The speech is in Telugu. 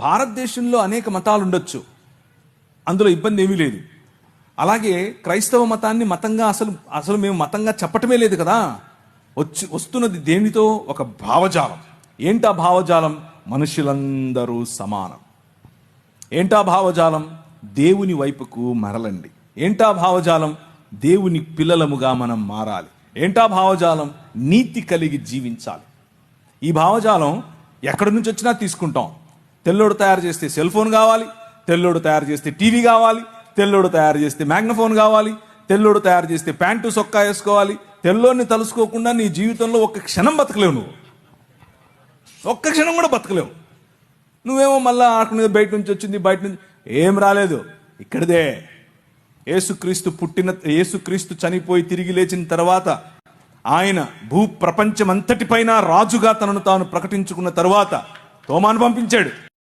భారతదేశంలో అనేక మతాలు ఉండొచ్చు, అందులో ఇబ్బంది ఏమీ లేదు. అలాగే క్రైస్తవ మతాన్ని మతంగా అసలు మేము మతంగా చెప్పటమే లేదు కదా. వస్తున్నది దేనితో? ఒక భావజాలం. ఏంటా భావజాలం? మనుషులందరూ సమానం. ఏంటా భావజాలం? దేవుని వైపుకు మరలండి. ఏంటా భావజాలం? దేవుని పిల్లలముగా మనం మారాలి. ఏంటా భావజాలం? నీతి కలిగి జీవించాలి. ఈ భావజాలం ఎక్కడి నుంచి వచ్చినా తీసుకుంటాం. తెల్లోడు తయారు చేస్తే సెల్ ఫోన్ కావాలి, తెల్లోడు తయారు చేస్తే టీవీ కావాలి, తెల్లోడు తయారు చేస్తే మ్యాగ్నఫోన్ కావాలి, తెల్లోడు తయారు చేస్తే ప్యాంటు సొక్కా వేసుకోవాలి. తెల్లోడిని తలుసుకోకుండా నీ జీవితంలో ఒక్క క్షణం బతకలేవు. నువ్వు ఒక్క క్షణం కూడా బతకలేవు. నువ్వేమో మళ్ళా ఆడుకునేది బయట నుంచి వచ్చింది, బయట నుంచి ఏం రాలేదు, ఇక్కడిదే. యేసుక్రీస్తు చనిపోయి తిరిగి లేచిన తర్వాత ఆయన భూ ప్రపంచమంతటిపైన రాజుగా తనను తాను ప్రకటించుకున్న తర్వాత తోమాను పంపించాడు.